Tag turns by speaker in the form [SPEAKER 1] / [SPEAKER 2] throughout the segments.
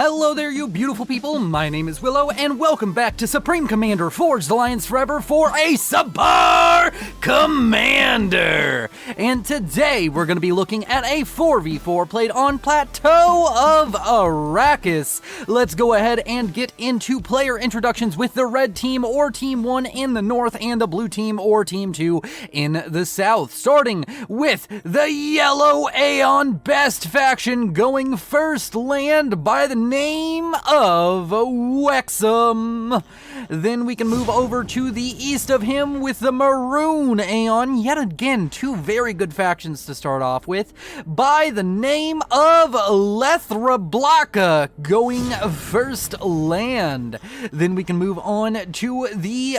[SPEAKER 1] Hello there, you beautiful people. My name is Willow, and welcome back to Supreme Commander Forged Alliance Forever for a Subpar Commander. And today we're going to be looking at a 4v4 played on Plateau of Arrakis. Let's go ahead and get into player introductions with the red team or team 1 in the north and the blue team or team 2 in the south. Starting with the yellow Aeon Best faction, going first land by the name of Wexham. Then we can move over to the east of him with the maroon Aeon. Yet again, two very good factions to start off with, by the name of Lethrablaca, going first land. Then we can move on to the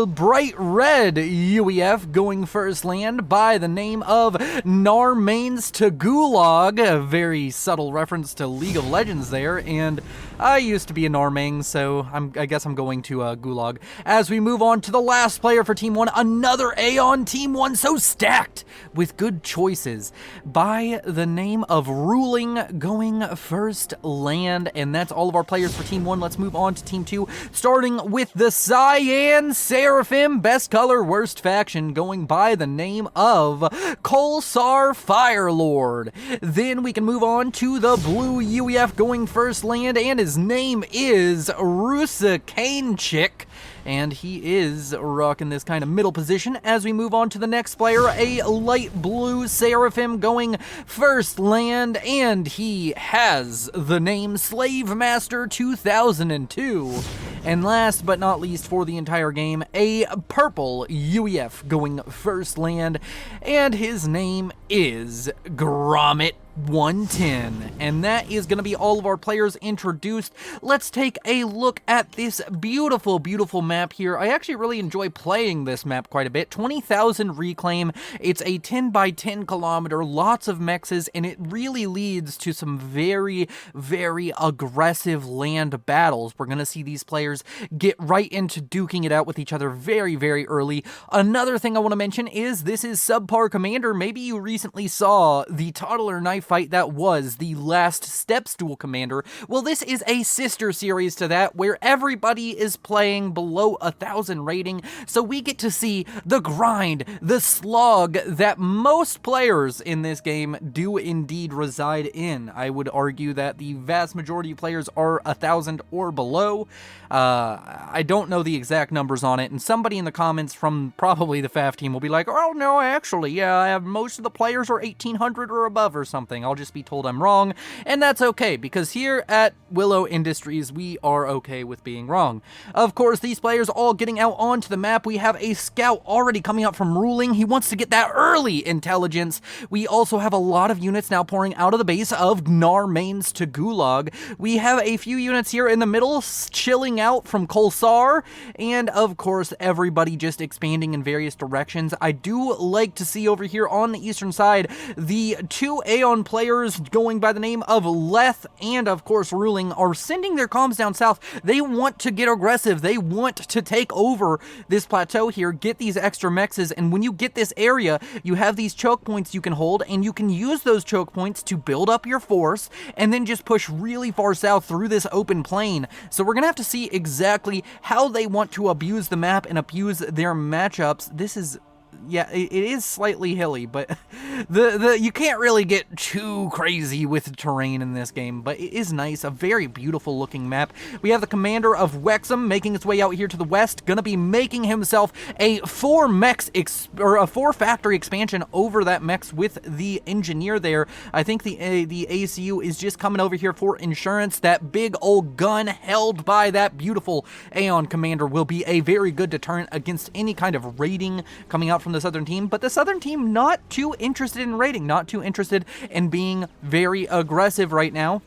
[SPEAKER 1] bright red UEF, going first land, by the name of Narmanes to Gulag. A very subtle reference to League of Legends there, and I used to be a Narmang, so I guess I'm going to Gulag. As we move on to the last player for Team 1, another Aeon Team 1, so stacked with good choices, by the name of Ruling, going first land. And that's all of our players for Team 1. Let's move on to Team 2, starting with the Cyan Seraphim, best color, worst faction, going by the name of Kolsar Firelord. Then we can move on to the blue UEF, going first land, and his name is Rusa Kanechick, and he is rocking this kind of middle position. As we move on to the next player, a light blue Seraphim, going first land, and he has the name Slave Master 2002. And last but not least for the entire game, a purple UEF, going first land, and his name is Gromit 110. And that is going to be all of our players introduced. Let's take a look at this beautiful, beautiful map here. I actually really enjoy playing this map quite a bit. 20,000 reclaim. It's a 10 by 10 kilometer, lots of mexes, and it really leads to some very, very aggressive land battles. We're going to see these players get right into duking it out with each other very, very early. Another thing I want to mention is this is Subpar Commander. Maybe you recently saw the Toddler Knife fight that was the Last Steps Duel Commander. Well, this is a sister series to that, where everybody is playing below 1,000 rating, so we get to see the grind, the slog that most players in this game do indeed reside in. I would argue that the vast majority of players are 1,000 or below. I don't know the exact numbers on it, and somebody in the comments from probably the FAF team will be like, oh no, actually, yeah, most of the players are 1,800 or above or something. I'll just be told I'm wrong, and that's okay, because here at Willow Industries, we are okay with being wrong. Of course, these players all getting out onto the map. We have a scout already coming out from Ruling. He wants to get that early intelligence. We also have a lot of units now pouring out of the base of Narmanes to Gulag. We have a few units here in the middle chilling out from Kolsar, and of course, everybody just expanding in various directions. I do like to see over here on the eastern side, the two Aeon players going by the name of Leth and of course Ruling are sending their comms down south. They want to get aggressive. They want to take over this plateau here, get these extra mexes, and when you get this area, you have these choke points you can hold, and you can use those choke points to build up your force and then just push really far south through this open plain. So we're gonna have to see exactly how they want to abuse the map and abuse their matchups. This is, yeah, it is slightly hilly, but you can't really get too crazy with the terrain in this game, but it is nice. A very beautiful looking map. We have the commander of Wexham making its way out here to the west, gonna be making himself a 4 factory expansion over that mex with the engineer there. I think the ACU is just coming over here for insurance. That big old gun held by that beautiful Aeon commander will be a very good deterrent against any kind of raiding coming out from the southern team, but the southern team not too interested in raiding, not too interested in being very aggressive right now.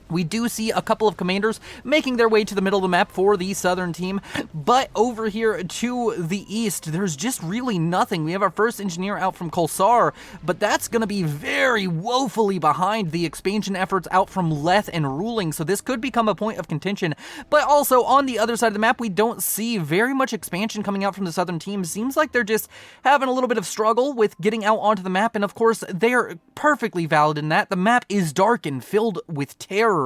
[SPEAKER 1] We do see a couple of commanders making their way to the middle of the map for the southern team, but over here to the east, there's just really nothing. We have our first engineer out from Kolsar, but that's going to be very woefully behind the expansion efforts out from Leth and Ruling, so this could become a point of contention. But also on the other side of the map, we don't see very much expansion coming out from the southern team. Seems like they're just having a little bit of struggle with getting out onto the map, and of course, they're perfectly valid in that. The map is dark and filled with terror.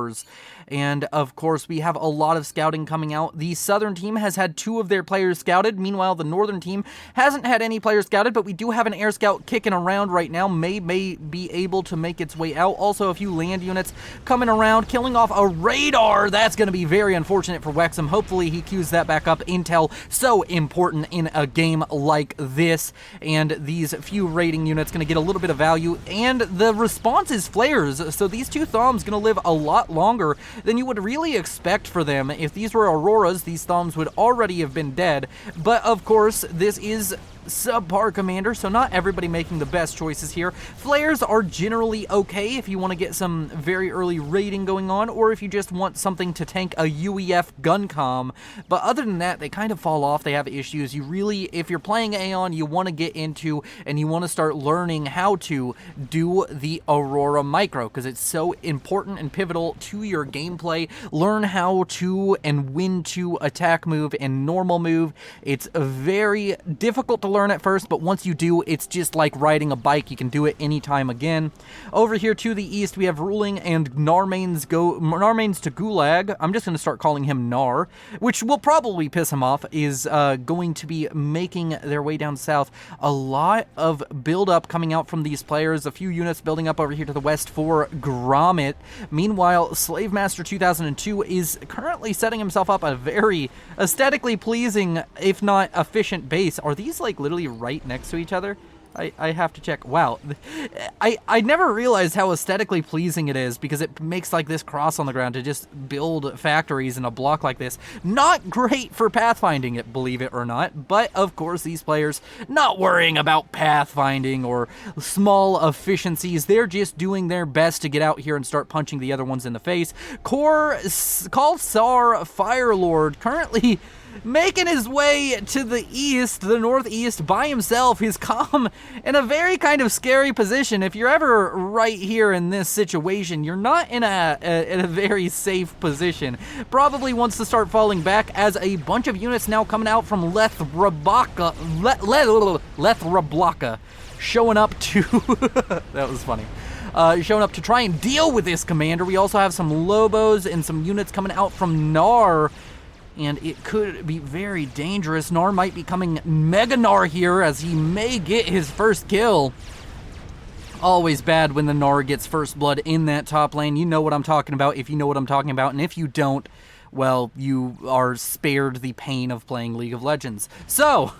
[SPEAKER 1] And of course, we have a lot of scouting coming out. The Southern team has had 2 of their players scouted. Meanwhile, the Northern team hasn't had any players scouted, but we do have an air scout kicking around right now. May be able to make its way out. Also, a few land units coming around, killing off a radar. That's going to be very unfortunate for Wexham. Hopefully, he queues that back up. Intel, so important in a game like this. And these few raiding units going to get a little bit of value. And the response is flares. So these 2 Thoms going to live a lot longer than you would really expect for them. If these were Auroras, these Thoms would already have been dead. But of course, this is Subpar Commander, so not everybody making the best choices here. Flares are generally okay if you want to get some very early raiding going on, or if you just want something to tank a UEF gun comm. But other than that, they kind of fall off. They have issues. You really, if you're playing Aeon, you want to get into and you want to start learning how to do the Aurora Micro, because it's so important and pivotal to your gameplay. Learn how to and when to attack move and normal move. It's very difficult to learn at first, but once you do, it's just like riding a bike. You can do it anytime again. Over here to the east, we have Ruling and Narmanes to Gulag. I'm just going to start calling him Nar, which will probably piss him off, is going to be making their way down south. A lot of build-up coming out from these players. A few units building up over here to the west for Gromit. Meanwhile, Slave Master 2002 is currently setting himself up a very aesthetically pleasing, if not efficient base. Are these like literally right next to each other? I have to check. Wow. I never realized how aesthetically pleasing it is, because it makes like this cross on the ground to just build factories in a block like this. Not great for pathfinding it, believe it or not. But of course, these players not worrying about pathfinding or small efficiencies. They're just doing their best to get out here and start punching the other ones in the face. Kalsar Firelord currently making his way to the east, the northeast, by himself. He's calm in a very kind of scary position. If you're ever right here in this situation, you're not in a very safe position. Probably wants to start falling back, as a bunch of units now coming out from Lethrablaka showing up to that was funny. Showing up to try and deal with this commander. We also have some Lobos and some units coming out from Nar, and it could be very dangerous. Nar might be coming Mega Nar here, as he may get his first kill. Always bad when the Nar gets first blood in that top lane. You know what I'm talking about if you know what I'm talking about, and if you don't, well, you are spared the pain of playing League of Legends. So,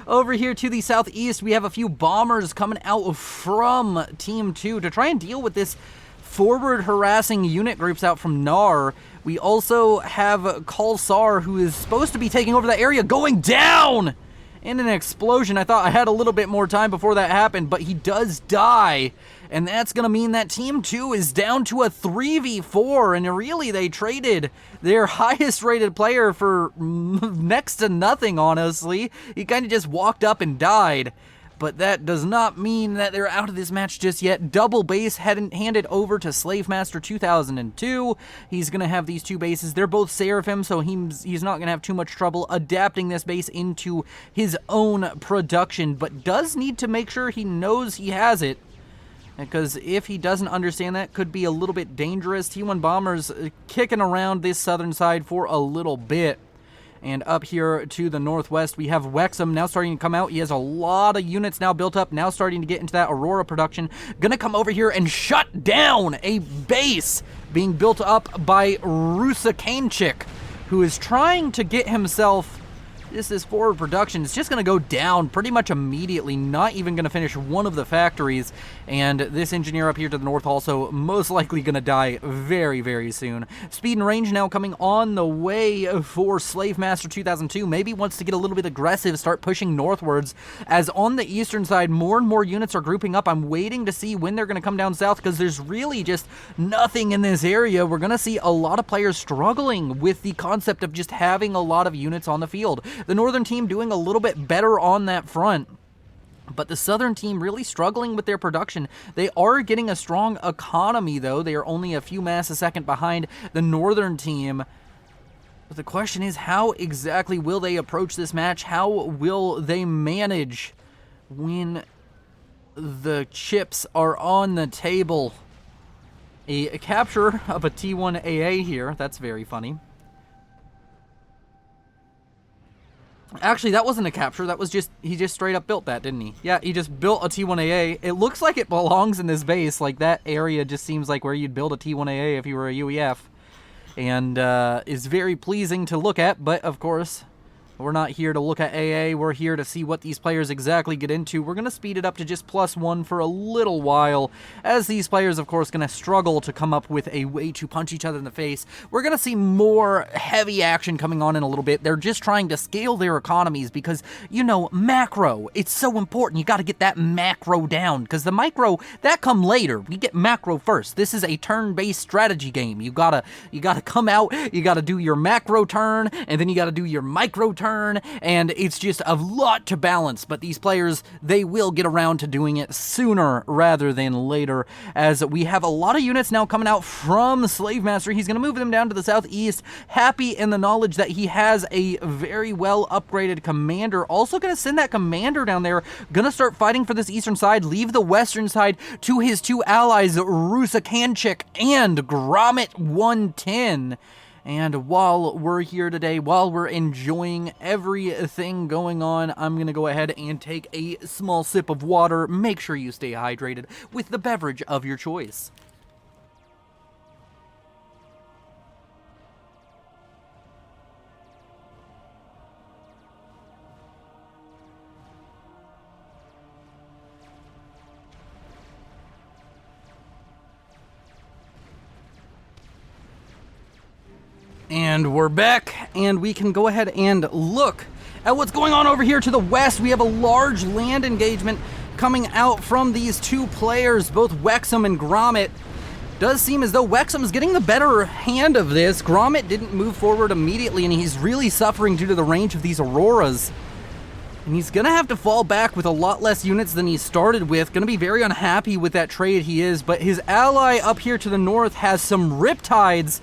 [SPEAKER 1] over here to the southeast, we have a few bombers coming out from Team 2 to try and deal with this forward harassing unit groups out from Nar. We also have Kalsar, who is supposed to be taking over the area, going down in an explosion. I thought I had a little bit more time before that happened, but he does die. And that's going to mean that Team 2 is down to a 3v4, and really they traded their highest rated player for next to nothing, honestly. He kind of just walked up and died. But that does not mean that they're out of this match just yet. Double base handed over to Slave Master 2002. He's going to have these 2 bases. They're both Seraphim, so he's not going to have too much trouble adapting this base into his own production, but does need to make sure he knows he has it, because if he doesn't understand that, could be a little bit dangerous. T1 Bombers kicking around this southern side for a little bit. And up here to the northwest, we have Wexham now starting to come out. He has a lot of units now built up, now starting to get into that Aurora production. Gonna come over here and shut down a base being built up by Rusakanchik, who is trying to get himself... This forward production is just going to go down pretty much immediately, not even going to finish one of the factories. And this engineer up here to the north also most likely going to die very, very soon. Speed and range now coming on the way for Slave Master 2002. Maybe wants to get a little bit aggressive, start pushing northwards, as on the eastern side, more and more units are grouping up. I'm waiting to see when they're going to come down south, because there's really just nothing in this area. We're going to see a lot of players struggling with the concept of just having a lot of units on the field. The northern team doing a little bit better on that front, but the southern team really struggling with their production. They are getting a strong economy, though. They are only a few mass a second behind the northern team. But the question is, how exactly will they approach this match? How will they manage when the chips are on the table? A capture of a T1 AA here. That's very funny. Actually, that wasn't a capture. That was just, he just straight up built that, didn't he? Yeah, he just built a T1 AA. It looks like it belongs in this base. Like, that area just seems like where you'd build a T1 AA if you were a UEF. And is very pleasing to look at, but of course, we're not here to look at AA. We're here to see what these players exactly get into. We're going to speed it up to just +1 for a little while, as these players, of course, going to struggle to come up with a way to punch each other in the face. We're going to see more heavy action coming on in a little bit. They're just trying to scale their economies because, you know, macro, it's so important. You got to get that macro down, because the micro, that come later. We get macro first. This is a turn-based strategy game. You gotta come out, you gotta do your macro turn, and then you gotta do your micro turn, and it's just a lot to balance, but these players, they will get around to doing it sooner rather than later, as we have a lot of units now coming out from Slave Master. He's going to move them down to the southeast, happy in the knowledge that he has a very well upgraded commander. Also going to send that commander down there, going to start fighting for this eastern side, leave the western side to his two allies, Rusa Kanchik and Gromit 110. And while we're here today, while we're enjoying everything going on, I'm going to go ahead and take a small sip of water. Make sure you stay hydrated with the beverage of your choice. And we're back, and we can go ahead and look at what's going on over here to the west. We have a large land engagement coming out from these two players, both Wexham and Gromit. Does seem as though Wexham's getting the better hand of this. Gromit didn't move forward immediately, and he's really suffering due to the range of these Auroras. And he's going to have to fall back with a lot less units than he started with. Going to be very unhappy with that trade he is, but his ally up here to the north has some Riptides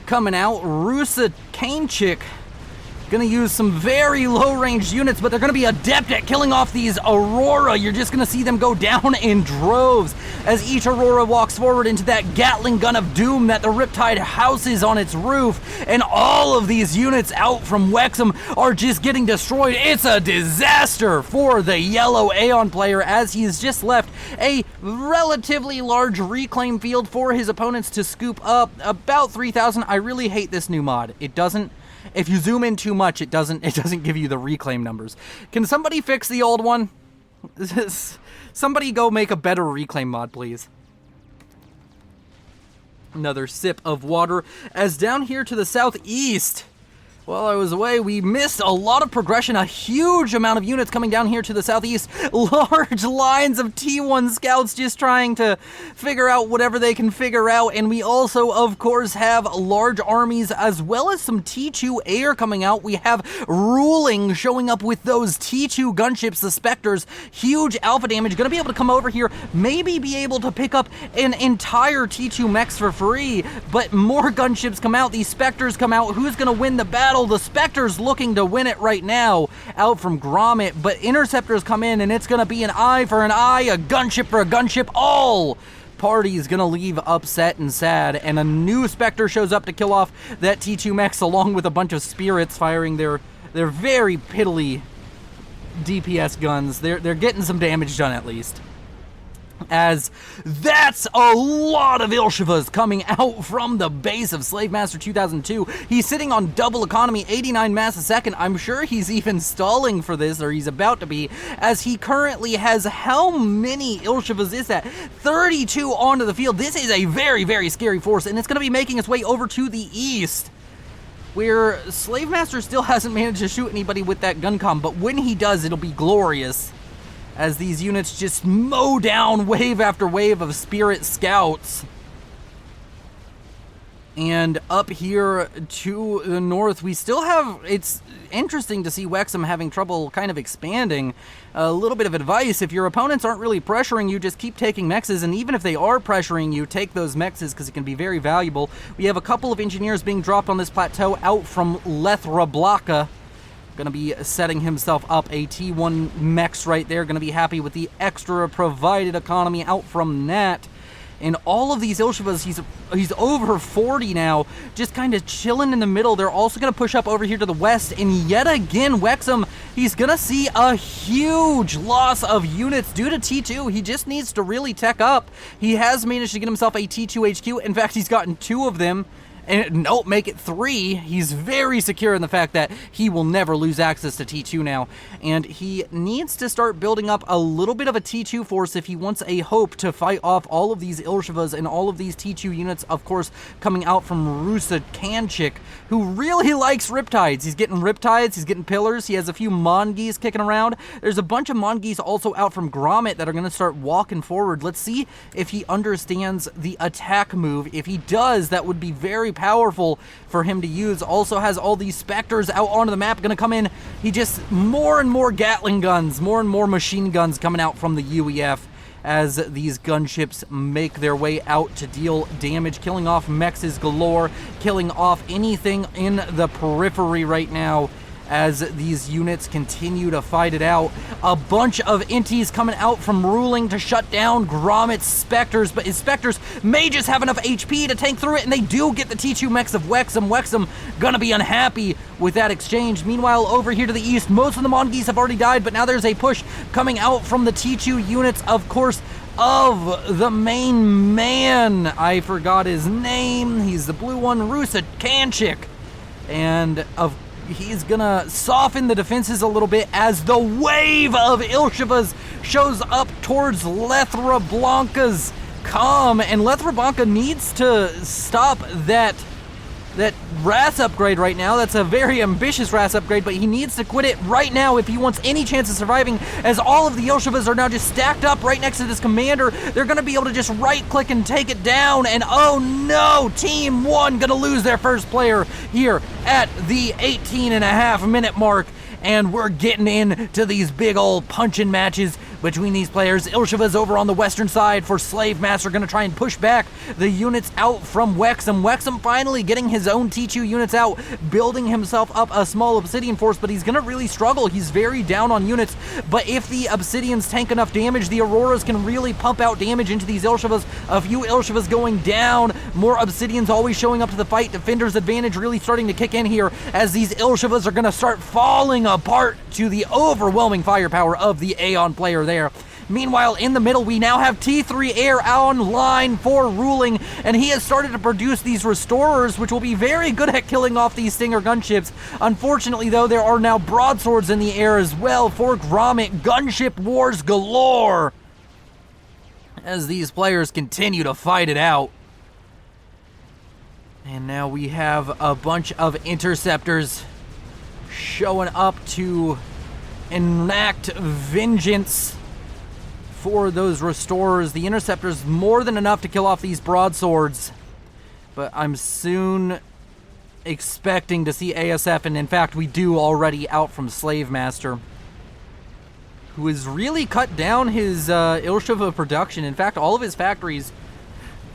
[SPEAKER 1] coming out. Rusa Kanechik gonna use some very low-range units, but they're gonna be adept at killing off these Aurora. You're just gonna see them go down in droves as each Aurora walks forward into that Gatling gun of doom that the Riptide houses on its roof, and all of these units out from Wexham are just getting destroyed. It's a disaster for the yellow Aeon player, as he's just left a relatively large reclaim field for his opponents to scoop up, about 3,000. I really hate this new mod. It doesn't, if you zoom in too much, it doesn't give you the reclaim numbers. Can somebody fix the old one? Somebody go make a better reclaim mod, please. Another sip of water, as down here to the southeast, while I was away, we missed a lot of progression, a huge amount of units coming down here to the southeast. Large lines of T1 scouts just trying to figure out whatever they can figure out. And we also, of course, have large armies as well as some T2 air coming out. We have Ruling showing up with those T2 gunships, the Spectres. Huge alpha damage. Going to be able to come over here, maybe be able to pick up an entire T2 mechs for free. But more gunships come out. These Spectres come out. Who's going to win the battle? The Spectre's looking to win it right now out from Gromit, but Interceptors come in, and it's going to be an eye for an eye, a gunship for a gunship. All parties going to leave upset and sad, and a new Spectre shows up to kill off that T2 mechs along with a bunch of spirits firing their very piddly DPS guns. They're getting some damage done at least. As that's a lot of Ilshivas coming out from the base of Slave Master 2002. He's sitting on double economy, 89 mass a second. I'm sure he's even stalling for this, or he's about to be, as he currently has, how many Ilshivas is that? 32 onto the field. This is a very, very scary force, and it's going to be making its way over to the east, where Slave Master still hasn't managed to shoot anybody with that gun comm, but when he does, it'll be glorious, as these units just mow down wave after wave of Spirit Scouts. And up here to the north, we still have, it's interesting to see Wexham having trouble kind of expanding. A little bit of advice, if your opponents aren't really pressuring you, just keep taking mexes, and even if they are pressuring you, take those mexes, because it can be very valuable. We have a couple of engineers being dropped on this plateau out from Lethra Blaka. Going to be setting himself up a T1 Mex right there. Going to be happy with the extra provided economy out from that. And all of these Ilshivas, he's over 40 now, just kind of chilling in the middle. They're also going to push up over here to the west, and yet again, Wexham, he's going to see a huge loss of units due to T2. He just needs to really tech up. He has managed to get himself a T2 HQ. In fact, he's gotten 2 of them. And nope, make it 3. He's very secure in the fact that he will never lose access to T2 now. And he needs to start building up a little bit of a T2 force if he wants a hope to fight off all of these Ilshivas and all of these T2 units, of course, coming out from Rusa Kanchik, who really likes Riptides. He's getting Riptides, he's getting Pillars, he has a few Mongis kicking around. There's a bunch of Mongis also out from Grommet that are going to start walking forward. Let's see if he understands the attack move. If he does, that would be very powerful for him to use. Also has all these Spectres out onto the map, gonna come in. He just more and more Gatling guns, more and more machine guns coming out from the UEF as these gunships make their way out to deal damage, killing off mexes galore, killing off anything in the periphery right now as these units continue to fight it out. A bunch of inties coming out from Ruling to shut down Grommet's Spectres, but his Spectres may just have enough HP to tank through it, and they do get the T2 mechs of Wexham. Wexham gonna be unhappy with that exchange. Meanwhile, over here to the east, most of the Mongis have already died, but now there's a push coming out from the T2 units, of course, of the main man. I forgot his name. He's the blue one, Rusa Kanchik. And he's gonna soften the defenses a little bit as the wave of Ilshivas shows up towards Lethra Blanca's comm, and Lethra Blanca needs to stop that RAS upgrade right now. That's a very ambitious RAS upgrade, but he needs to quit it right now if he wants any chance of surviving, as all of the Ilshivas are now just stacked up right next to this commander. They're going to be able to just right-click and take it down, and oh no, Team 1 going to lose their first player here at the 18.5-minute mark. And we're getting into these big old punching matches between these players. Ilshiva's over on the western side for Slave Master, gonna try and push back the units out from Wexham. Wexham finally getting his own T2 units out, building himself up a small Obsidian force, but he's gonna really struggle. He's very down on units, but if the Obsidians tank enough damage, the Auroras can really pump out damage into these Ilshivas. A few Ilshivas going down, more Obsidians always showing up to the fight. Defender's advantage really starting to kick in here as these Ilshivas are gonna start falling apart to the overwhelming firepower of the Aeon player there. Meanwhile, in the middle, we now have T3 Air online for Ruling, and he has started to produce these Restorers, which will be very good at killing off these Stinger gunships. Unfortunately, though, there are now broadswords in the air as well for Grommet. Gunship wars galore as these players continue to fight it out. And now we have a bunch of Interceptors showing up to enact vengeance for those Restorers. The Interceptors more than enough to kill off these broadswords, but I'm soon expecting to see ASF, and in fact we do already, out from Slave Master, who has really cut down his Ilshiva production. In fact, all of his factories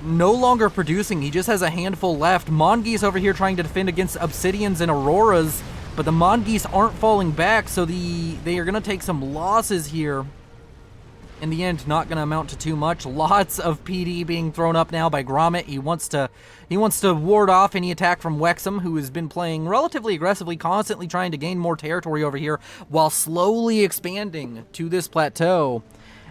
[SPEAKER 1] no longer producing. He just has a handful left. Mongis over here trying to defend against Obsidians and Auroras, but the Mongis aren't falling back, so they are going to take some losses here. In the end, not going to amount to too much. Lots of PD being thrown up now by Grommet. He wants to ward off any attack from Wexham, who has been playing relatively aggressively, constantly trying to gain more territory over here while slowly expanding to this plateau.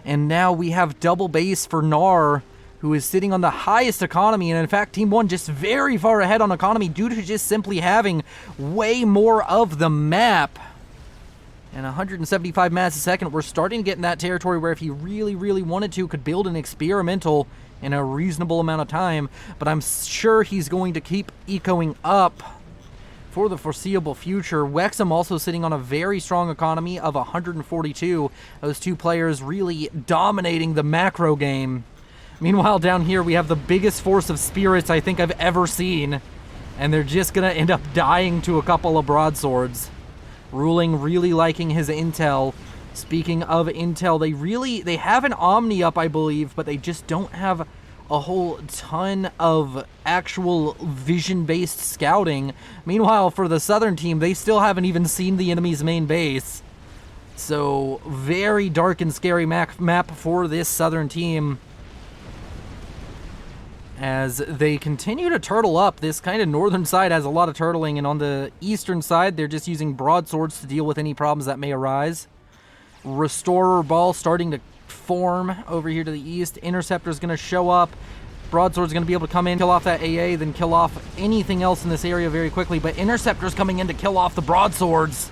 [SPEAKER 1] And now we have double base for Nar, who is sitting on the highest economy, and in fact Team 1 just very far ahead on economy due to just simply having way more of the map. And 175 mass a second, we're starting to get in that territory where if he really, really wanted to, could build an experimental in a reasonable amount of time, but I'm sure he's going to keep ecoing up for the foreseeable future. Wexham also sitting on a very strong economy of 142. Those two players really dominating the macro game. Meanwhile, down here, we have the biggest force of spirits I think I've ever seen, and they're just gonna end up dying to a couple of broadswords. Ruling really liking his intel. Speaking of intel, they have an Omni up, I believe, but they just don't have a whole ton of actual vision-based scouting. Meanwhile, for the southern team, they still haven't even seen the enemy's main base. So, very dark and scary map for this southern team. as they continue to turtle up. This kind of northern side has a lot of turtling, and on the eastern side, they're just using broadswords to deal with any problems that may arise. Restorer ball starting to form over here to the east. Interceptor's going to show up. Broadsword's going to be able to come in, kill off that AA, then kill off anything else in this area very quickly, but Interceptor's coming in to kill off the broadswords.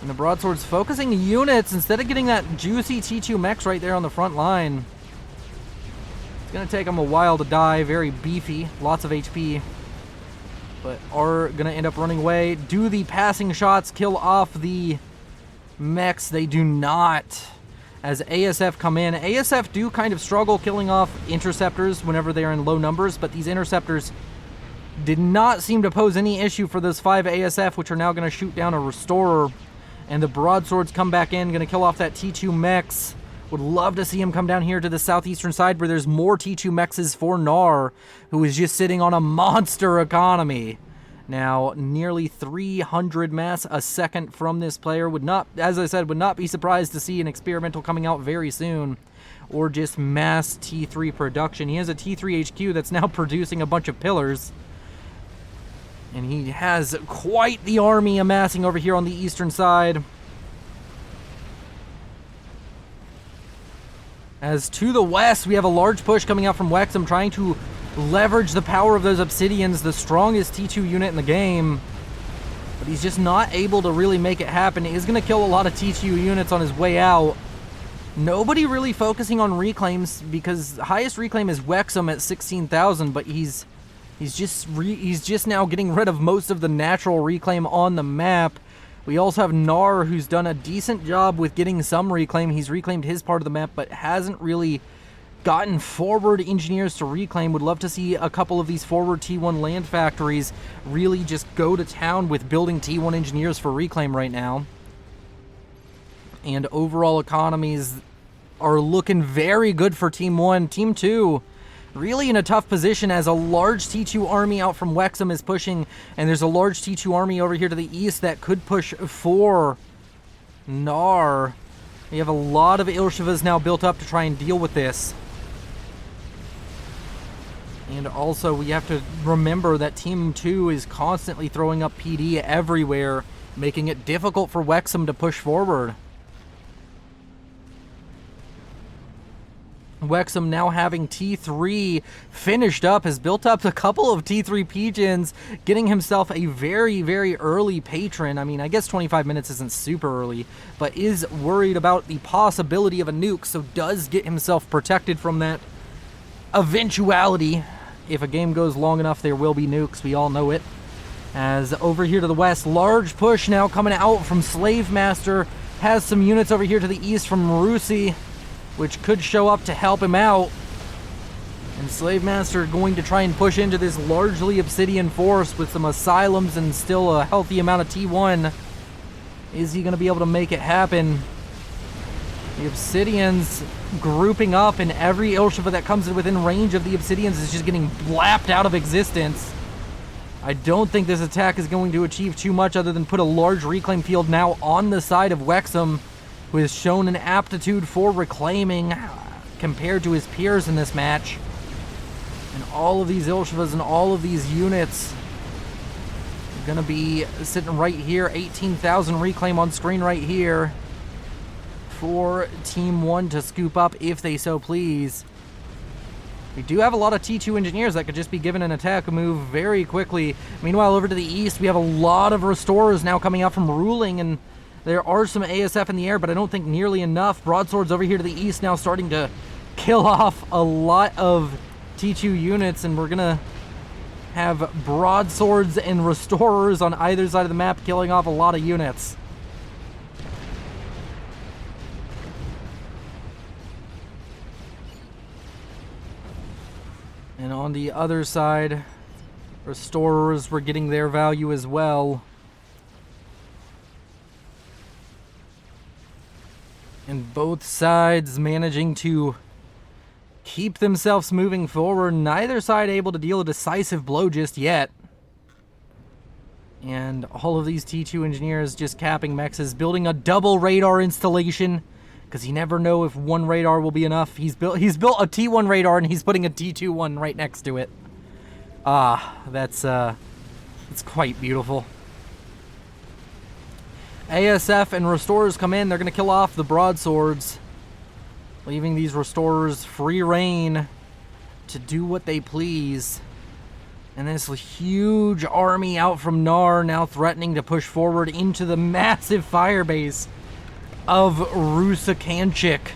[SPEAKER 1] And the broadsword's focusing units instead of getting that juicy T2 mechs right there on the front line. It's going to take them a while to die. Very beefy. Lots of HP. But are going to end up running away. Do the passing shots kill off the mechs? They do not. As ASF come in. ASF do kind of struggle killing off interceptors whenever they're in low numbers. But these interceptors did not seem to pose any issue for those 5 ASF, which are now going to shoot down a restorer. And the broadswords come back in. Going to kill off that T2 mechs. Would love to see him come down here to the southeastern side where there's more T2 mechs for Gnar, who is just sitting on a monster economy. Now, nearly 300 mass a second from this player. Would not, as I said, would not be surprised to see an experimental coming out very soon. Or just mass T3 production. He has a T3 HQ that's now producing a bunch of pillars. And he has quite the army amassing over here on the eastern side. As to the west, we have a large push coming out from Wexham, trying to leverage the power of those Obsidians, the strongest T2 unit in the game. But he's just not able to really make it happen. He is going to kill a lot of T2 units on his way out. Nobody really focusing on reclaims, because the highest reclaim is Wexham at 16,000, but he's just now getting rid of most of the natural reclaim on the map. We also have Gnar, who's done a decent job with getting some reclaim. He's reclaimed his part of the map, but hasn't really gotten forward engineers to reclaim. Would love to see a couple of these forward T1 land factories really just go to town with building T1 engineers for reclaim right now. And overall economies are looking very good for Team 1. Team 2, really in a tough position as a large T2 army out from Wexham is pushing, and there's a large T2 army over here to the east that could push for Gnar. We have a lot of Ilshivas now built up to try and deal with this. And also we have to remember that Team 2 is constantly throwing up PD everywhere, making it difficult for Wexham to push forward. Wexham, now having T3 finished up, has built up a couple of T3 Pigeons, getting himself a very, very early patron. I mean, I guess 25 minutes isn't super early, but is worried about the possibility of a nuke, so does get himself protected from that eventuality. If a game goes long enough, there will be nukes. We all know it. As over here to the west, large push now coming out from Slave Master. Has some units over here to the east from Marusi, which could show up to help him out. And Slave Master going to try and push into this largely Obsidian force with some Asylums and still a healthy amount of T1. Is he going to be able to make it happen? The Obsidians grouping up, and every Ilshiva that comes within range of the Obsidians is just getting blapped out of existence. I don't think this attack is going to achieve too much other than put a large reclaim field now on the side of Wexham, who has shown an aptitude for reclaiming compared to his peers in this match. And all of these Ilshivas and all of these units are going to be sitting right here. 18,000 reclaim on screen right here for Team 1 to scoop up if they so please. We do have a lot of T2 engineers that could just be given an attack move very quickly. Meanwhile, over to the east, we have a lot of restorers now coming out from Ruling, and there are some ASF in the air, but I don't think nearly enough. Broadswords over here to the east now starting to kill off a lot of T2 units, and we're going to have broadswords and restorers on either side of the map killing off a lot of units. And on the other side, restorers were getting their value as well. And both sides managing to keep themselves moving forward. Neither side able to deal a decisive blow just yet. And all of these T2 engineers just capping mechs, building a double radar installation, because you never know if one radar will be enough. He's built a T1 radar, and he's putting a T2 one right next to it. That's it's quite beautiful. ASF and Restorers come in. They're going to kill off the broadswords, leaving these Restorers free reign to do what they please. And this huge army out from Nar now threatening to push forward into the massive firebase of Rusakanchik.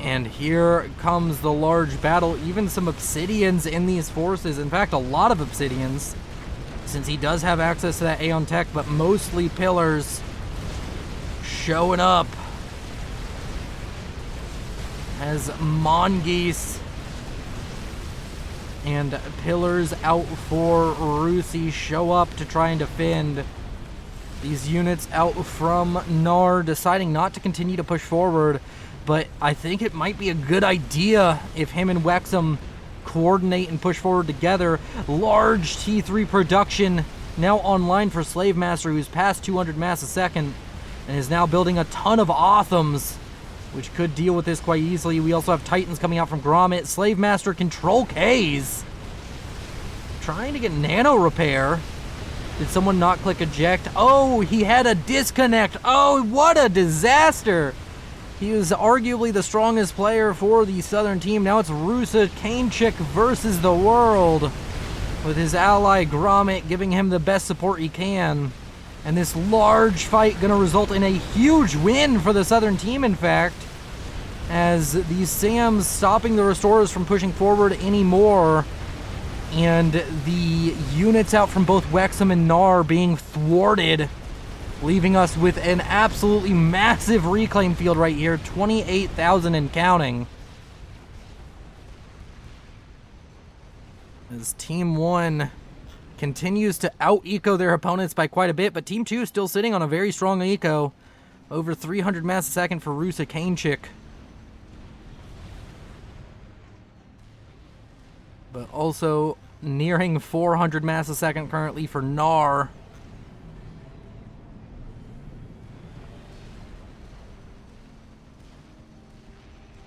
[SPEAKER 1] And here comes the large battle. Even some Obsidians in these forces. In fact, a lot of Obsidians, since he does have access to that Aeon Tech, but mostly Pillars showing up as Mongoose and Pillars out for Rusi show up to try and defend. These units out from Nar deciding not to continue to push forward, but I think it might be a good idea if him and Wexham coordinate and push forward together. Large T3 production now online for Slave Master, who's past 200 mass a second and is now building a ton of Othams, which could deal with this quite easily. We also have Titans coming out from Gromit. Slave Master Control K's trying to get nano repair. Did someone not click eject? Oh, he had a disconnect. Oh, what a disaster. He was arguably the strongest player for the Southern team. Now it's Rusakanchik versus the world, with his ally Gromit giving him the best support he can. And this large fight going to result in a huge win for the Southern team, in fact, as these SAMs stopping the Restorers from pushing forward anymore, and the units out from both Wexham and Nar being thwarted, leaving us with an absolutely massive reclaim field right here, 28,000 and counting. As Team 1 continues to out-eco their opponents by quite a bit, but Team 2 still sitting on a very strong eco. Over 300 mass a second for Rusakanchik. But also nearing 400 mass a second currently for Nar.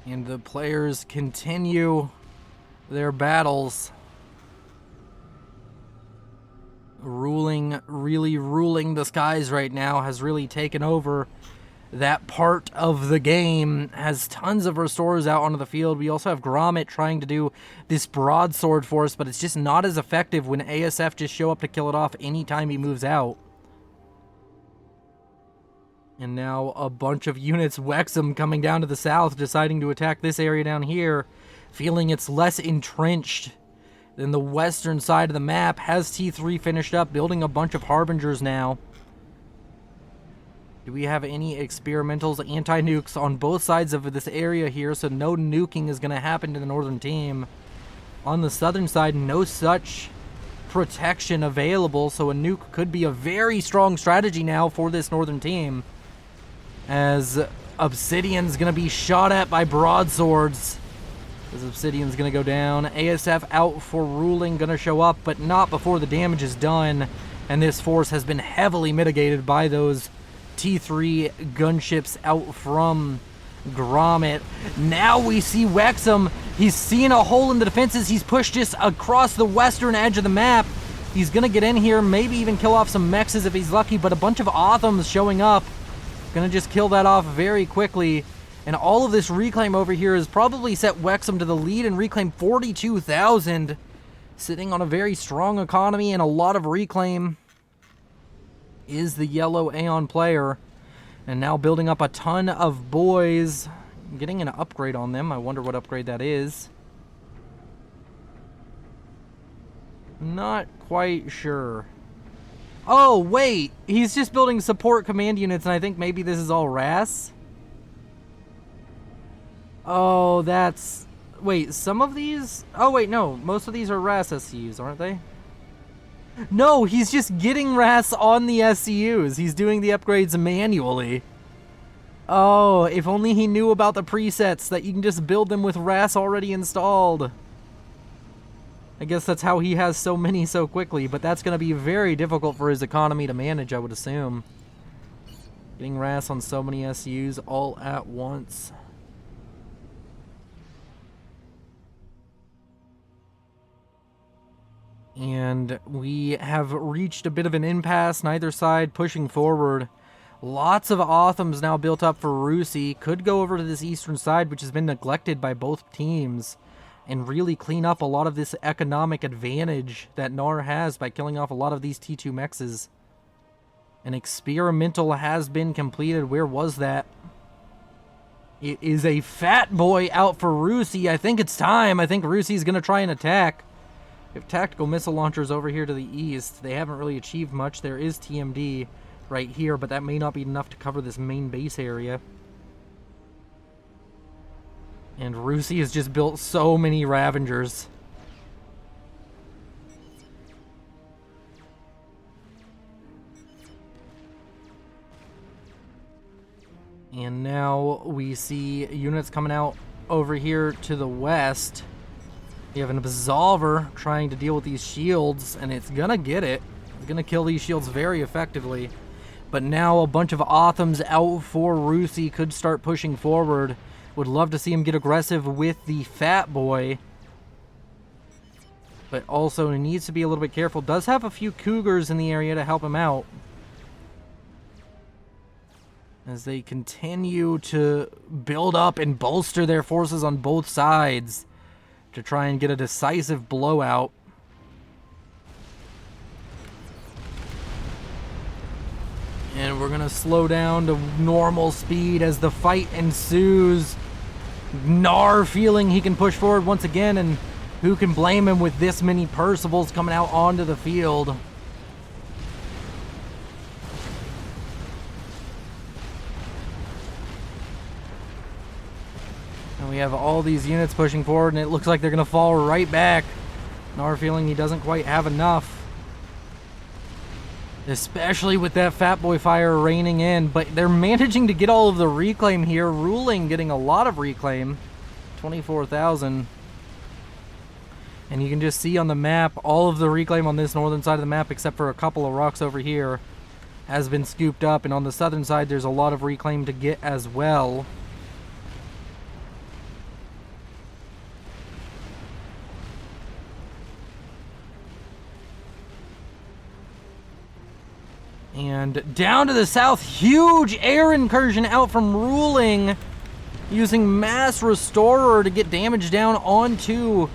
[SPEAKER 1] And the players continue their battles. Really ruling the skies right now, has really taken over that part of the game, has tons of Restorers out onto the field. We also have Gromit trying to do this broadsword for us, but it's just not as effective when ASF just show up to kill it off anytime he moves out. And now a bunch of units, Wexham coming down to the south, deciding to attack this area down here, feeling it's less entrenched than the western side of the map. Has T3 finished up, building a bunch of Harbingers now. Do we have any experimentals, anti-nukes on both sides of this area here, so no nuking is going to happen to the northern team. On the southern side, no such protection available, so a nuke could be a very strong strategy now for this northern team, as Obsidian's going to be shot at by broadswords. As Obsidian's going to go down. ASF out for ruling, going to show up, but not before the damage is done. And this force has been heavily mitigated by those T3 gunships out from Gromit. Now we see Wexham. He's seeing a hole in the defenses. He's pushed just across the western edge of the map. He's going to get in here, maybe even kill off some mexes if he's lucky, but a bunch of Othams showing up. Going to just kill that off very quickly. And all of this reclaim over here has probably set Wexham to the lead and reclaim 42,000. Sitting on a very strong economy and a lot of reclaim is the yellow Aeon player. And now building up a ton of boys. Getting an upgrade on them. I wonder what upgrade that is. Not quite sure. Oh, wait. He's just building support command units, and I think maybe this is all RAS. Oh, that's... Wait, some of these... Oh, wait, no. Most of these are RAS SCUs, aren't they? No, he's just getting RAS on the SCUs. He's doing the upgrades manually. Oh, if only he knew about the presets, that you can just build them with RAS already installed. I guess that's how he has so many so quickly, but that's going to be very difficult for his economy to manage, I would assume. Getting RAS on so many SUs all at once. And we have reached a bit of an impasse, neither side pushing forward. Lots of Othams now built up for Rusi. Could go over to this eastern side, which has been neglected by both teams, and really clean up a lot of this economic advantage that Nar has by killing off a lot of these T2 mexes. An experimental has been completed. Where was that? It is a fat boy out for Rusi. I think it's time. I think Rusi's going to try and attack. We have tactical missile launchers over here to the east. They haven't really achieved much. There is TMD right here, but that may not be enough to cover this main base area. And Rusi has just built so many Ravengers. And now we see units coming out over here to the west. We have an Absolver trying to deal with these shields, and it's gonna get it. It's gonna kill these shields very effectively. But now a bunch of Othams out for Rusi could start pushing forward. Would love to see him get aggressive with the fat boy. But also he needs to be a little bit careful. Does have a few Cougars in the area to help him out, as they continue to build up and bolster their forces on both sides to try and get a decisive blowout. And we're gonna slow down to normal speed as the fight ensues. Nar feeling he can push forward once again, and who can blame him with this many Percivals coming out onto the field. And we have all these units pushing forward, and it looks like they're going to fall right back. Nar feeling he doesn't quite have enough. Especially with that fat boy fire raining in. But they're managing to get all of the reclaim here. Ruling getting a lot of reclaim. 24,000. And you can just see on the map, all of the reclaim on this northern side of the map, except for a couple of rocks over here, has been scooped up. And on the southern side, there's a lot of reclaim to get as well. And down to the south, huge air incursion out from Ruling, using Mass Restorer to get damage down onto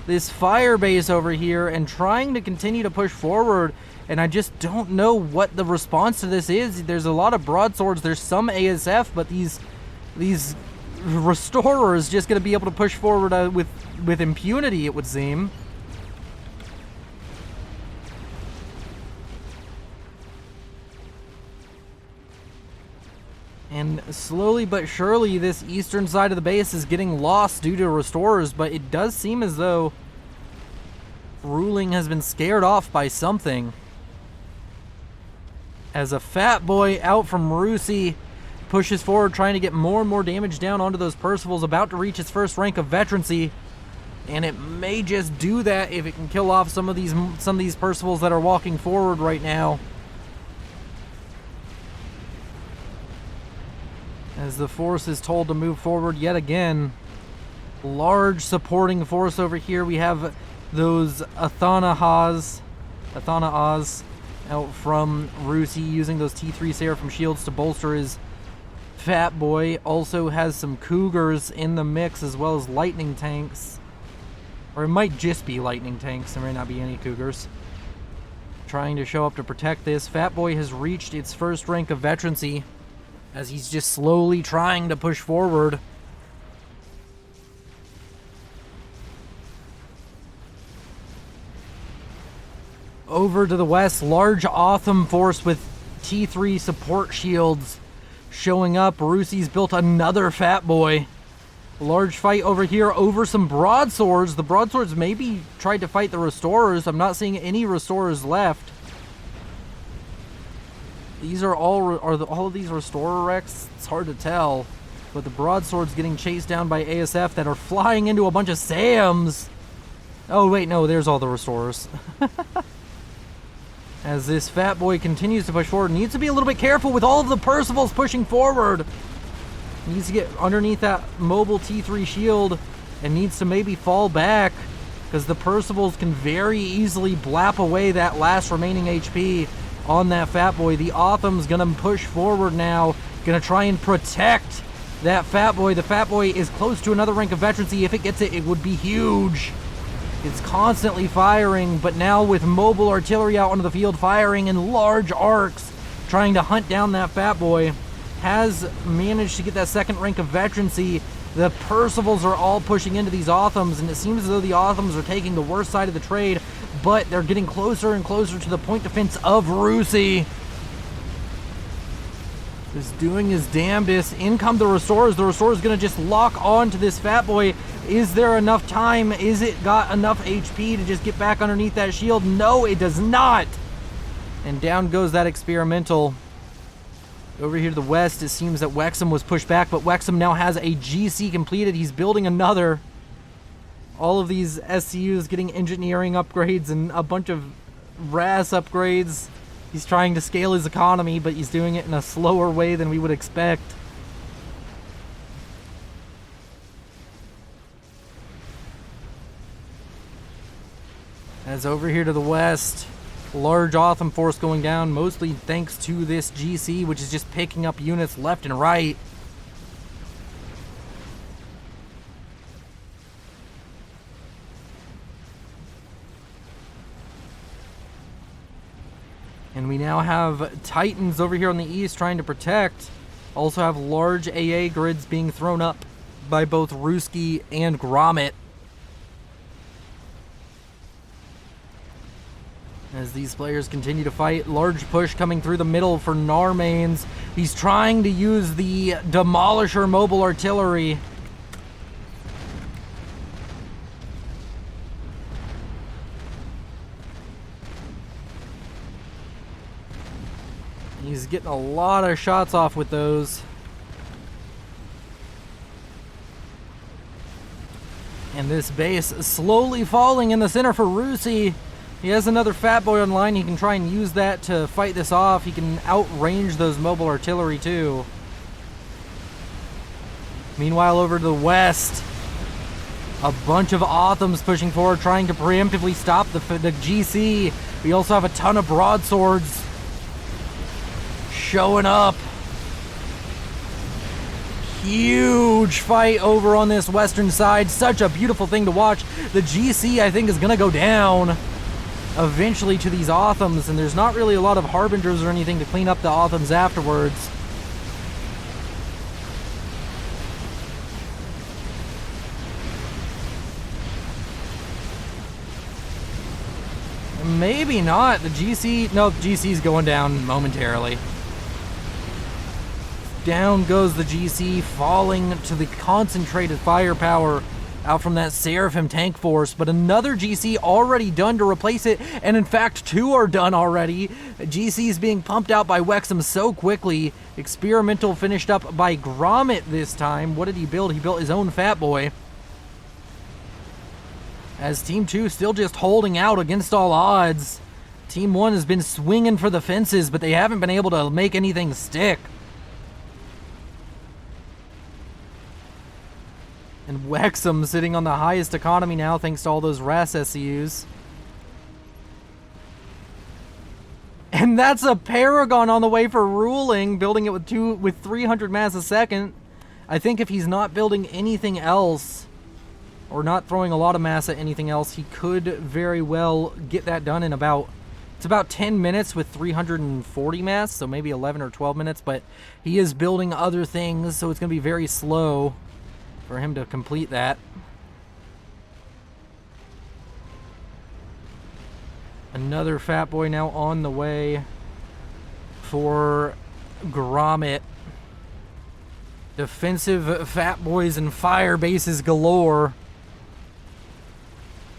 [SPEAKER 1] this fire base over here and trying to continue to push forward. And I just don't know what the response to this is. There's a lot of broadswords, there's some ASF, but these Restorers just going to be able to push forward with impunity, it would seem. And slowly but surely, this eastern side of the base is getting lost due to Restorers, but it does seem as though Ruling has been scared off by something. As a fat boy out from Rusi pushes forward, trying to get more and more damage down onto those Percivals, about to reach its first rank of veterancy. And it may just do that if it can kill off some of these Percivals that are walking forward right now. As the force is told to move forward yet again. Large supporting force over here. We have those Athana-Oz out from Rusi, using those T3 Seraphim shields to bolster his fat boy. Also has some Cougars in the mix, as well as lightning tanks. Or it might just be lightning tanks. There may not be any Cougars. Trying to show up to protect this. Fat boy has reached its first rank of veterancy, as he's just slowly trying to push forward. Over to the west, large Otham force with T3 support shields showing up. Rusi's built another fat boy. Large fight over here over some broadswords. The broadswords maybe tried to fight the Restorers. I'm not seeing any Restorers left. These are all of these Restorer wrecks? It's hard to tell. But the broadswords getting chased down by ASF that are flying into a bunch of SAMs. Oh, wait, no, there's all the restorers. As this fat boy continues to push forward, needs to be a little bit careful with all of the Percivals pushing forward. Needs to get underneath that mobile T3 shield and needs to maybe fall back because the Percivals can very easily blap away that last remaining HP on that fat boy. The Otham's gonna push forward now, gonna try and protect that fat boy. The fat boy is close to another rank of veterancy. If it gets it, it would be huge. It's constantly firing, but now with mobile artillery out onto the field, firing in large arcs, trying to hunt down that fat boy, has managed to get that second rank of veterancy. The Percivals are all pushing into these Othams, and it seems as though the Othams are taking the worst side of the trade, but they're getting closer and closer to the point defense of Rusi. Is doing his damnedest. In come the Restorers. The Restorer's gonna just lock on to this fat boy. Is there enough time? Is it got enough HP to just get back underneath that shield? No, it does not. And down goes that experimental. Over here to the west, it seems that Wexham was pushed back, but Wexham now has a GC completed. He's building another. All of these SCUs getting engineering upgrades and a bunch of RAS upgrades. He's trying to scale his economy, but he's doing it in a slower way than we would expect. As over here to the west, large Otham force going down, mostly thanks to this GC, which is just picking up units left and right. And we now have Titans over here on the east trying to protect. Also have large AA grids being thrown up by both Ruski and Gromit. As these players continue to fight, large push coming through the middle for Narmanes. He's trying to use the Demolisher mobile artillery. He's getting a lot of shots off with those. And this base slowly falling in the center for Rusi. He has another fat boy online. He can try and use that to fight this off. He can outrange those mobile artillery too. Meanwhile, over to the west, a bunch of Othams pushing forward, trying to preemptively stop the GC. We also have a ton of broadswords showing up. Huge fight over on this western side. Such a beautiful thing to watch. The GC, I think, is going to go down eventually to these Othams, and there's not really a lot of Harbingers or anything to clean up the Othams afterwards. Maybe not. The GC... No, the GC's going down momentarily. Down goes the GC, falling to the concentrated firepower out from that Seraphim tank force, but another GC already done to replace it, and in fact, two are done already. GC is being pumped out by Wexham so quickly. Experimental finished up by Gromit this time. What did he build? He built his own fat boy. As Team 2 still just holding out against all odds. Team 1 has been swinging for the fences, but they haven't been able to make anything stick. And Wexham sitting on the highest economy now thanks to all those RAS SCUs. And that's a Paragon on the way for ruling, building it with 300 mass a second. I think if he's not building anything else, or not throwing a lot of mass at anything else, he could very well get that done in it's about 10 minutes with 340 mass, so maybe 11 or 12 minutes, but he is building other things, so it's going to be very slow for him to complete that. Another fat boy now on the way for Gromit. Defensive fat boys and fire bases galore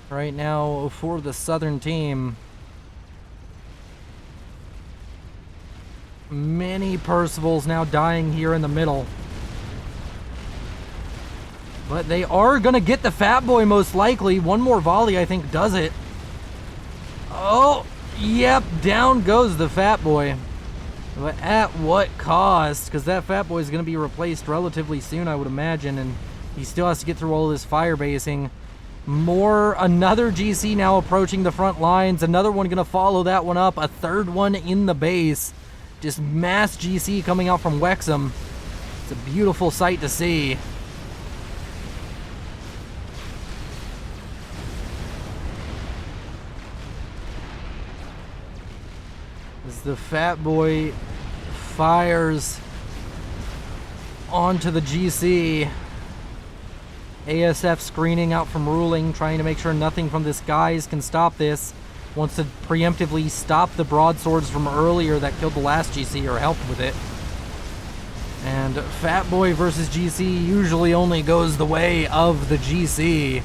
[SPEAKER 1] right now for the southern team. Many Percivals now dying here in the middle. But they are going to get the Fat Boy most likely. One more volley, I think, does it. Oh, yep, down goes the Fat Boy. But at what cost? Because that Fat Boy is going to be replaced relatively soon, I would imagine. And he still has to get through all this fire basing. Another GC now approaching the front lines. Another one going to follow that one up. A third one in the base. Just mass GC coming out from Wexham. It's a beautiful sight to see. As the Fat Boy fires onto the GC. ASF screening out from ruling, trying to make sure nothing from the skies can stop this. Wants to preemptively stop the broadswords from earlier that killed the last GC, or helped with it. And Fat Boy versus GC usually only goes the way of the GC.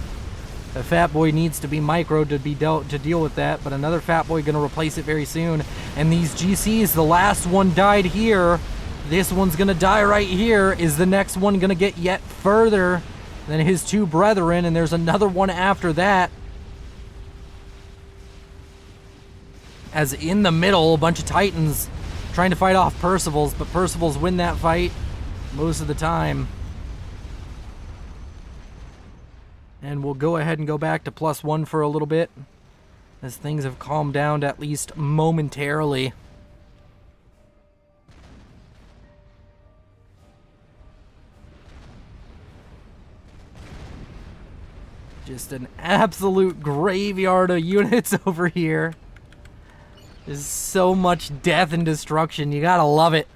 [SPEAKER 1] The Fat Boy needs to be micro to deal with that, but another Fat Boy going to replace it very soon. And these GCs, the last one died here. This one's going to die right here. Is the next one going to get yet further than his two brethren? And there's another one after that. As in the middle, a bunch of Titans trying to fight off Percivals, but Percivals win that fight most of the time. And we'll go ahead and go back to +1 for a little bit, as things have calmed down at least momentarily. Just an absolute graveyard of units over here. There's so much death and destruction. You gotta love it.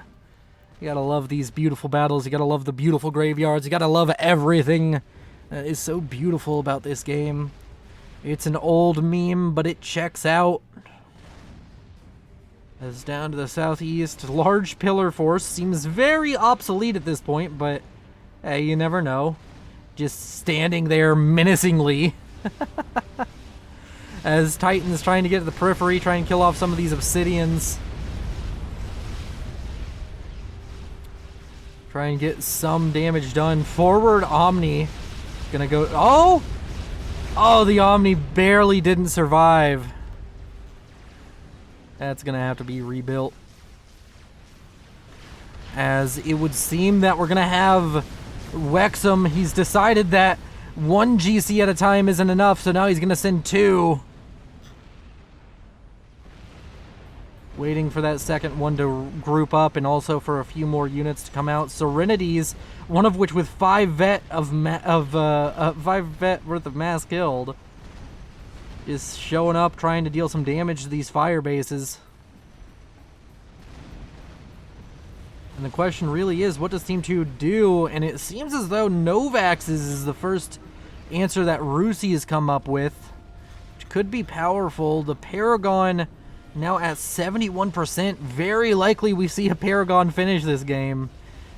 [SPEAKER 1] You gotta love these beautiful battles. You gotta love the beautiful graveyards. You gotta love everything that is so beautiful about this game. It's an old meme, but it checks out. As down to the southeast, large pillar force seems very obsolete at this point, but hey, you never know. Just standing there menacingly. As Titans trying to get to the periphery, trying to kill off some of these obsidians. Try and get some damage done. Forward Omni. Gonna go... Oh! Oh, the Omni barely didn't survive. That's gonna have to be rebuilt. As it would seem that we're gonna have Wexham. He's decided that one GC at a time isn't enough, so now he's gonna send two. Waiting for that second one to group up, and also for a few more units to come out. Serenities, one of which with 5 vet worth of mass killed, is showing up, trying to deal some damage to these fire bases. And the question really is, what does Team 2 do? And it seems as though Novax's is the first answer that Rusi has come up with, which could be powerful. The Paragon now at 71%. Very likely we see a Paragon finish this game,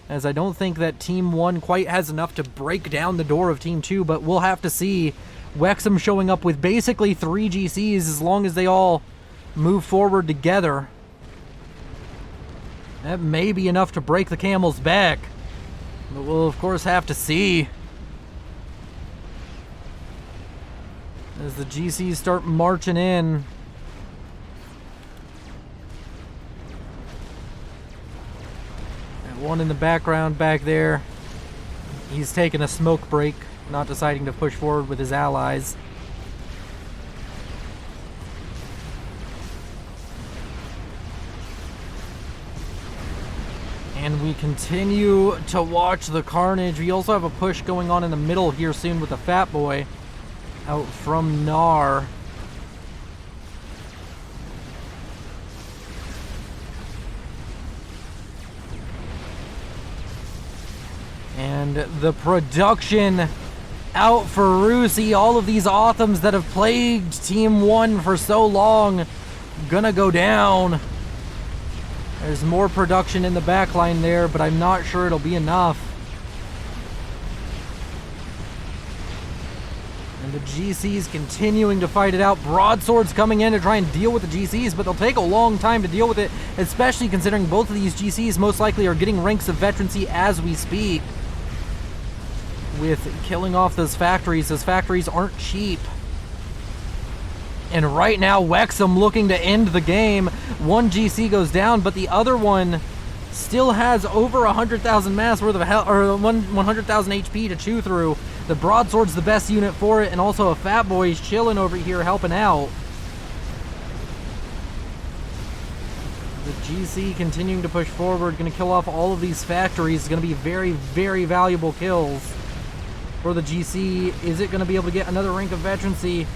[SPEAKER 1] as I don't think that Team 1 quite has enough to break down the door of Team 2, but we'll have to see. Wexham showing up with basically 3 GCs as long as they all move forward together. That may be enough to break the camel's back, but we'll of course have to see. As the GCs start marching in. One in the background back there. He's taking a smoke break, not deciding to push forward with his allies. And we continue to watch the carnage. We also have a push going on in the middle here soon with the Fat Boy out from Nar. And the production out for Rusi. All of these Authams that have plagued Team 1 for so long gonna go down. There's more production in the backline there, but I'm not sure it'll be enough. And the GCs continuing to fight it out. Broadswords coming in to try and deal with the GCs, but they'll take a long time to deal with it, especially considering both of these GCs most likely are getting ranks of veterancy as we speak. with killing off those factories. Those factories aren't cheap. And right now, Wexham looking to end the game. One GC goes down, but the other one still has over 100,000 mass worth of health, or 100,000 HP to chew through. The broadsword's the best unit for it, and also a Fat Boy's chilling over here helping out. The GC continuing to push forward, going to kill off all of these factories. It's going to be very, very valuable kills for the GC. Is it going to be able to get another rank of veterancy?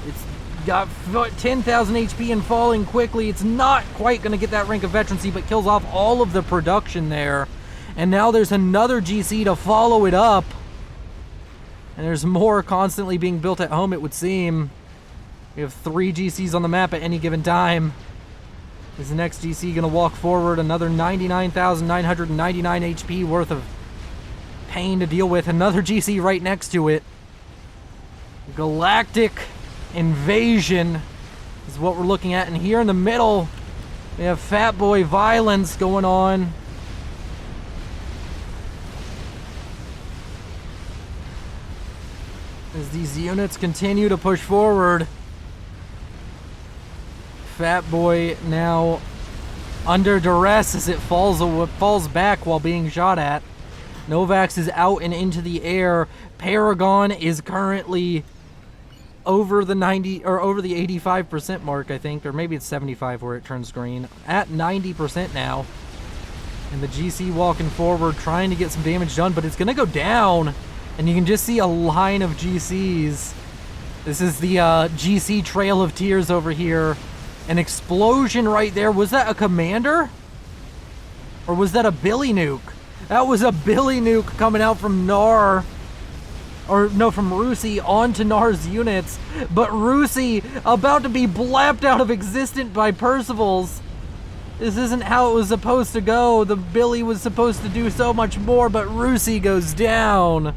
[SPEAKER 1] It's got 10,000 HP and falling quickly. It's not quite going to get that rank of veterancy, but kills off all of the production there. And now there's another GC to follow it up. And there's more constantly being built at home, it would seem. We have 3 GCs on the map at any given time. Is the next GC going to walk forward? Another 99,999 HP worth of pain to deal with. Another GC right next to it. Galactic invasion is what we're looking at. And here in the middle, we have Fat Boy violence going on. As these units continue to push forward. Fat Boy now under duress as it falls back while being shot at. Novax is out and into the air. Paragon is currently over the 90 or over the 85% mark, I think, or maybe it's 75 where it turns green. At 90% now. And the GC walking forward trying to get some damage done, but it's going to go down. And you can just see a line of GCs. This is the GC Trail of Tears over here. An explosion right there. Was that a commander? Or was that a Billy Nuke? That was a Billy Nuke coming out from Nar. Or no, from Rusi onto Nar's units. But Rusi about to be blapped out of existence by Percival's. This isn't how it was supposed to go. The Billy was supposed to do so much more, but Rusi goes down.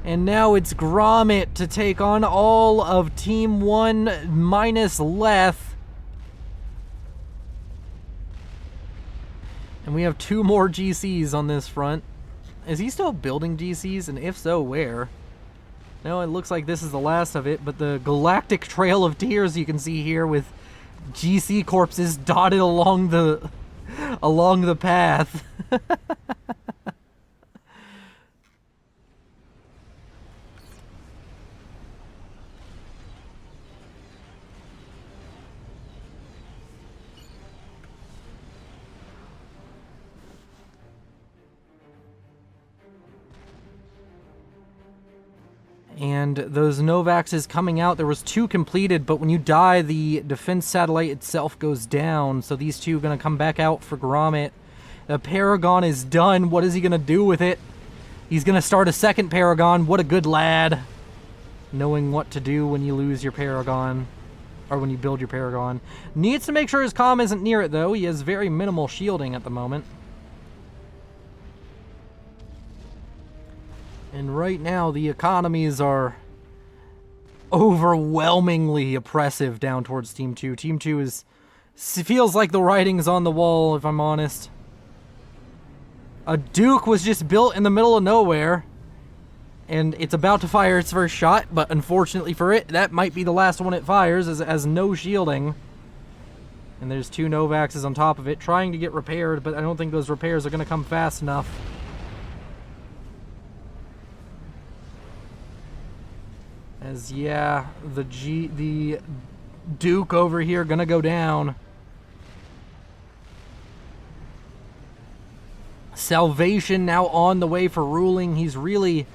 [SPEAKER 1] And now it's Gromit to take on all of Team 1 minus Leth. And we have 2 more GCs on this front. Is he still building GCs? And if so, where? No, it looks like this is the last of it, but the Galactic Trail of Tears you can see here with GC corpses dotted along the path. And those Novaxes coming out, there was 2 completed, but when you die, the defense satellite itself goes down. So these 2 are going to come back out for Gromit. The Paragon is done. What is he going to do with it? He's going to start a second Paragon. What a good lad. Knowing what to do when you lose your Paragon. Or when you build your Paragon. Needs to make sure his comm isn't near it, though. He has very minimal shielding at the moment. And right now, the economies are overwhelmingly oppressive down towards Team 2. Team 2 feels like the writing's on the wall, if I'm honest. A Duke was just built in the middle of nowhere. And it's about to fire its first shot, but unfortunately for it, that might be the last one it fires, as it has no shielding. And there's 2 Novaxes on top of it, trying to get repaired, but I don't think those repairs are going to come fast enough. As, yeah, the Duke over here gonna go down. Salvation now on the way for ruling. He's really,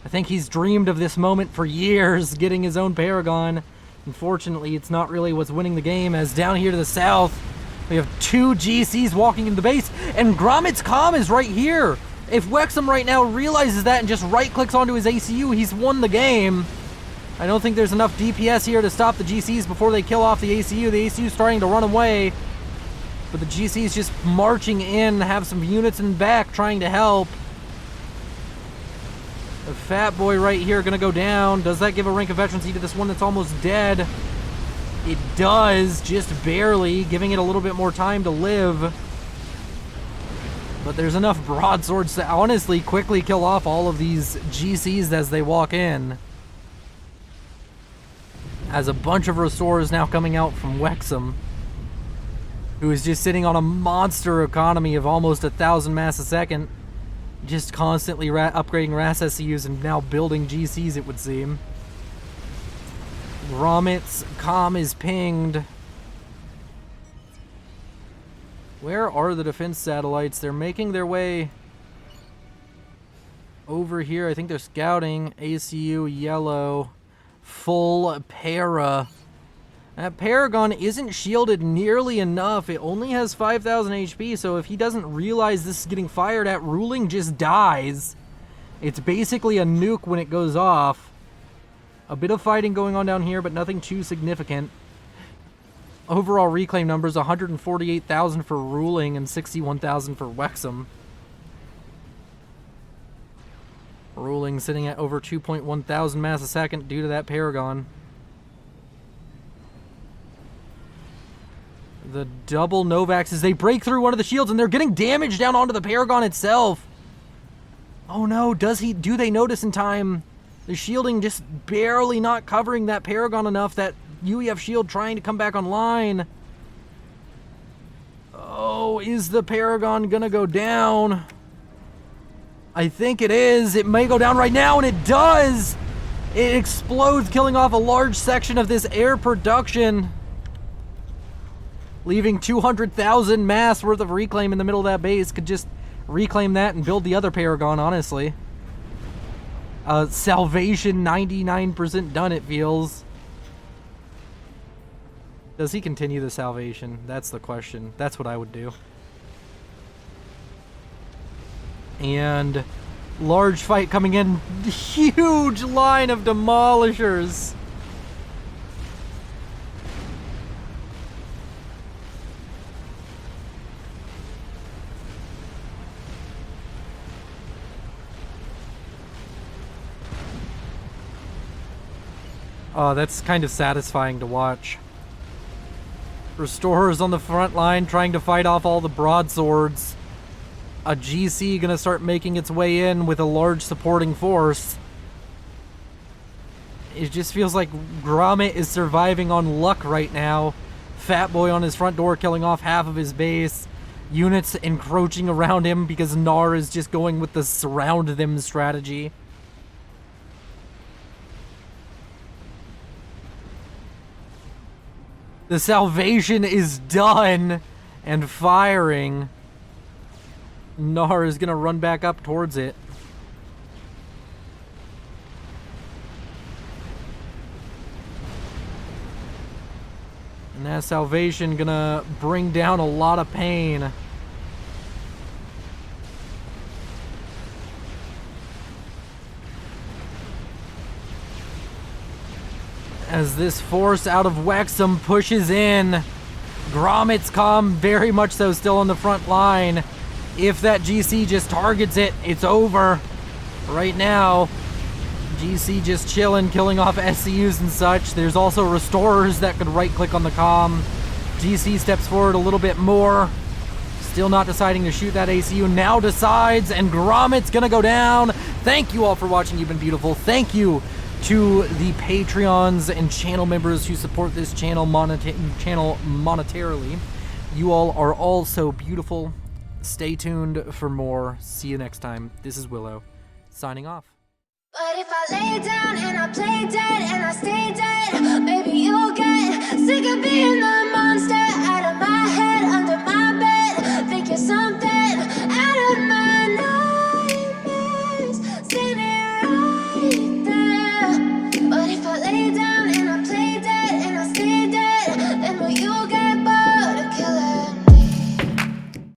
[SPEAKER 1] I think he's dreamed of this moment for years, getting his own Paragon. Unfortunately, it's not really what's winning the game, as down here to the south, we have 2 GCs walking into the base, and Gromit's comm is right here. If Wexham right now realizes that and just right-clicks onto his ACU, he's won the game. I don't think there's enough DPS here to stop the GCs before they kill off the ACU. The ACU's starting to run away. But the GC's just marching in, have some units in back trying to help. The Fat Boy right here gonna go down. Does that give a rank of veterancy to this one that's almost dead? It does, just barely, giving it a little bit more time to live. But there's enough broadswords to honestly quickly kill off all of these GCs as they walk in. As a bunch of restorers now coming out from Wexham, who is just sitting on a monster economy of almost 1,000 mass a second, just constantly upgrading RAS SCUs and now building GCs, it would seem. Gromit's comm is pinged. Where are the defense satellites? They're making their way over here. I think they're scouting. ACU, yellow, full para. That Paragon isn't shielded nearly enough. It only has 5,000 HP, so if he doesn't realize this is getting fired at, Ruling just dies. It's basically a nuke when it goes off. A bit of fighting going on down here, but nothing too significant. Overall reclaim numbers, 148,000 for Ruling and 61,000 for Wexham. Ruling sitting at over 2.1 thousand mass a second due to that Paragon. The double Novax as they break through one of the shields and they're getting damage down onto the Paragon itself. Oh no, do they notice in time? The shielding just barely not covering that Paragon enough, that UEF shield trying to come back online. Oh, is the Paragon gonna go down? I think it is. It may go down right now, and it does! It explodes, killing off a large section of this air production, leaving 200,000 mass worth of reclaim in the middle of that base. Could just reclaim that and build the other Paragon, honestly. Salvation 99% done, it feels. Does he continue the salvation? That's the question. That's what I would do. And large fight coming in. Huge line of demolishers. Oh, that's kind of satisfying to watch. Restorers on the front line trying to fight off all the broadswords. A GC gonna start making its way in with a large supporting force. It just feels like Gromit is surviving on luck right now. Fat Boy on his front door killing off half of his base. Units encroaching around him because Gnar is just going with the surround them strategy. The salvation is done and firing. Gnar is gonna run back up towards it. And that salvation gonna bring down a lot of pain. As this force out of Wexham pushes in, Gromit's comm very much so still on the front line. If that GC just targets it, it's over. Right now, GC just chilling, killing off SCUs and such. There's also restorers that could right-click on the comm. GC steps forward a little bit more. Still not deciding to shoot that ACU. Now decides, and Gromit's gonna go down. Thank you all for watching. You've been beautiful. Thank you to the Patreons and channel members who support this channel monetarily. You all are all so beautiful. Stay tuned for more. See you next time. This is Willow, signing off.
[SPEAKER 2] But if I lay down and I play dead and I stay dead, maybe you'll get sick of being the